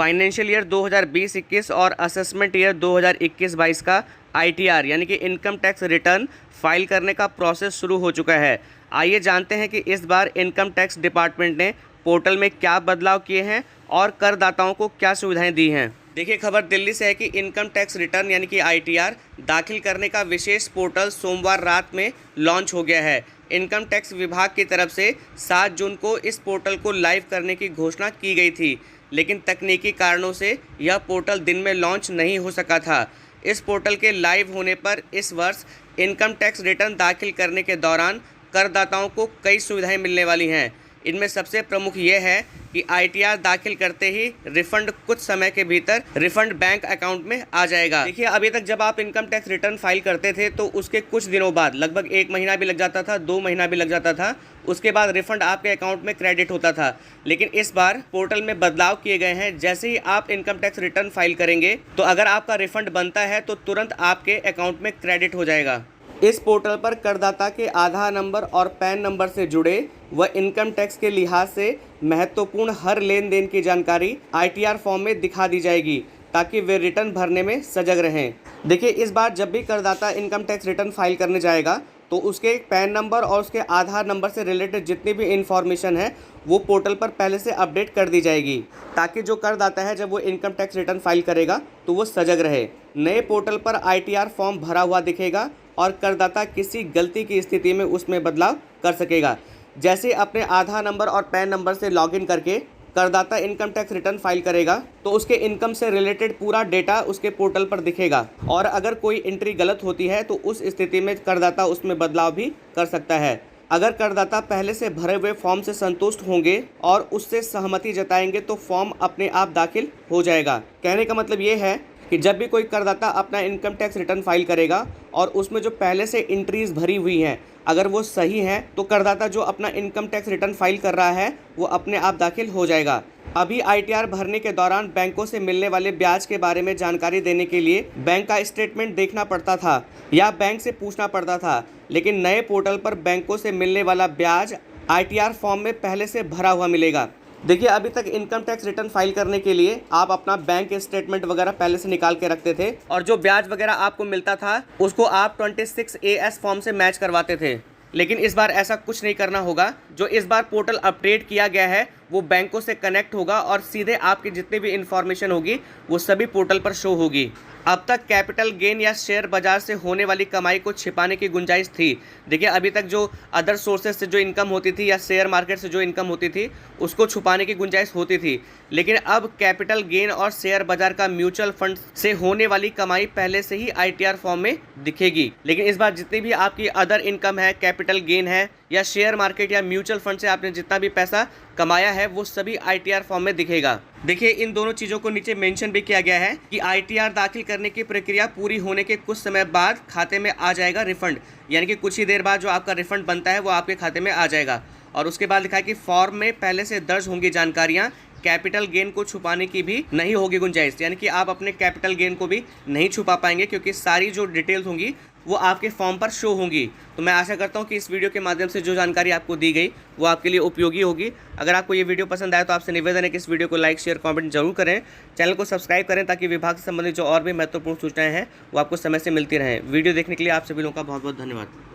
Financial year 2020-21 और assessment year 2021-22 का ITR यानी कि इनकम टैक्स रिटर्न फाइल करने का प्रोसेस शुरू हो चुका है। आइए जानते हैं कि इस बार इनकम टैक्स डिपार्टमेंट ने पोर्टल में क्या बदलाव किए हैं और करदाताओं को क्या सुविधाएं दी हैं। देखिए, खबर दिल्ली से है कि इनकम टैक्स रिटर्न यानी कि आईटीआर दाखिल करने का विशेष पोर्टल सोमवार रात में लॉन्च हो गया है। इनकम टैक्स विभाग की तरफ से 7 जून को इस पोर्टल को लाइव करने की घोषणा की गई थी, लेकिन तकनीकी कारणों से यह पोर्टल दिन में लॉन्च नहीं हो सका था। इस पोर्टल के लाइव होने पर इस वर्ष इनकम टैक्स रिटर्न दाखिल करने के दौरान करदाताओं को कई सुविधाएं मिलने वाली हैं। इनमें सबसे प्रमुख ये है कि आईटीआर दाखिल करते ही रिफंड कुछ समय के भीतर रिफंड बैंक अकाउंट में आ जाएगा। देखिए, अभी तक जब आप इनकम टैक्स रिटर्न फाइल करते थे तो उसके कुछ दिनों बाद, लगभग 1 महीना भी लग जाता था, 2 महीना भी लग जाता था, उसके बाद रिफंड आपके अकाउंट में क्रेडिट होता था। लेकिन इस बार पोर्टल में बदलाव किए गए हैं। जैसे ही आप इनकम टैक्स रिटर्न फाइल करेंगे तो अगर आपका रिफंड बनता है तो तुरंत आपके अकाउंट में क्रेडिट हो जाएगा। इस पोर्टल पर करदाता के आधार नंबर और पैन नंबर से जुड़े व इनकम टैक्स के लिहाज से महत्वपूर्ण हर लेन देन की जानकारी आईटीआर फॉर्म में दिखा दी जाएगी, ताकि वे रिटर्न भरने में सजग रहें। देखिए, इस बार जब भी करदाता इनकम टैक्स रिटर्न फाइल करने जाएगा तो उसके पैन नंबर और उसके आधार नंबर से रिलेटेड जितनी भी इन्फॉर्मेशन है वो पोर्टल पर पहले से अपडेट कर दी जाएगी, ताकि जो करदाता है जब वो इनकम टैक्स रिटर्न फाइल करेगा तो वो सजग रहे। नए पोर्टल पर आईटीआर फॉर्म भरा हुआ दिखेगा और करदाता किसी गलती की स्थिति में उसमें बदलाव कर सकेगा। जैसे अपने आधार नंबर और पैन नंबर से लॉगिन करके करदाता इनकम टैक्स रिटर्न फाइल करेगा तो उसके इनकम से रिलेटेड पूरा डेटा उसके पोर्टल पर दिखेगा, और अगर कोई एंट्री गलत होती है तो उस स्थिति में करदाता उसमें बदलाव भी कर सकता है। अगर करदाता पहले से भरे हुए फॉर्म से संतुष्ट होंगे और उससे सहमति जताएंगे तो फॉर्म अपने आप दाखिल हो जाएगा। कहने का मतलब ये है कि जब भी कोई करदाता अपना इनकम टैक्स रिटर्न फाइल करेगा और उसमें जो पहले से एंट्रीज भरी हुई हैं अगर वो सही हैं तो करदाता जो अपना इनकम टैक्स रिटर्न फाइल कर रहा है वो अपने आप दाखिल हो जाएगा। अभी आईटीआर भरने के दौरान बैंकों से मिलने वाले ब्याज के बारे में जानकारी देने के लिए बैंक का स्टेटमेंट देखना पड़ता था या बैंक से पूछना पड़ता था, लेकिन नए पोर्टल पर बैंकों से मिलने वाला ब्याज आईटीआर फॉर्म में पहले से भरा हुआ मिलेगा। देखिए, अभी तक इनकम टैक्स रिटर्न फाइल करने के लिए आप अपना बैंक स्टेटमेंट वगैरह पहले से निकाल के रखते थे और जो ब्याज वगैरह आपको मिलता था उसको आप 26AS फॉर्म से मैच करवाते थे। लेकिन इस बार ऐसा कुछ नहीं करना होगा। जो इस बार पोर्टल अपडेट किया गया है वो बैंकों से कनेक्ट होगा और सीधे आपकी जितनी भी इन्फॉर्मेशन होगी वो सभी पोर्टल पर शो होगी। अब तक कैपिटल गेन या शेयर बाजार से होने वाली कमाई को छिपाने की गुंजाइश थी। देखिए, अभी तक जो अदर सोर्सेज से जो इनकम होती थी या शेयर मार्केट से जो इनकम होती थी उसको छुपाने की गुंजाइश होती थी, लेकिन अब कैपिटल गेन और शेयर बाजार का म्यूचुअल फंड से होने वाली कमाई पहले से ही आईटीआर फॉर्म में दिखेगी। लेकिन इस बार जितनी भी आपकी अदर इनकम है, कैपिटल गेन है या शेयर मार्केट या म्यूचुअल फंड से आपने जितना भी पैसा कमाया है वो सभी आईटीआर फॉर्म में दिखेगा। देखिए, इन दोनों चीज़ों को नीचे मेंशन भी किया गया है कि आईटीआर दाखिल करने की प्रक्रिया पूरी होने के कुछ समय बाद खाते में आ जाएगा रिफंड, यानी कि कुछ ही देर बाद जो आपका रिफंड बनता है वो आपके खाते में आ जाएगा। और उसके बाद लिखा है कि फॉर्म में पहले से दर्ज होंगी जानकारियाँ, कैपिटल गेन को छुपाने की भी नहीं होगी गुंजाइश, यानी कि आप अपने कैपिटल गेन को भी नहीं छुपा पाएंगे क्योंकि सारी जो डिटेल्स होंगी वो आपके फॉर्म पर शो होंगी। तो मैं आशा करता हूँ कि इस वीडियो के माध्यम से जो जानकारी आपको दी गई वो आपके लिए उपयोगी होगी। अगर आपको ये वीडियो पसंद आए तो आपसे निवेदन है कि इस वीडियो को लाइक, शेयर, कमेंट जरूर करें। चैनल को सब्सक्राइब करें ताकि विभाग से संबंधित जो और भी महत्वपूर्ण सूचनाएं हैं वो आपको समय से मिलती रहें। वीडियो देखने के लिए आप सभी लोगों का बहुत बहुत धन्यवाद।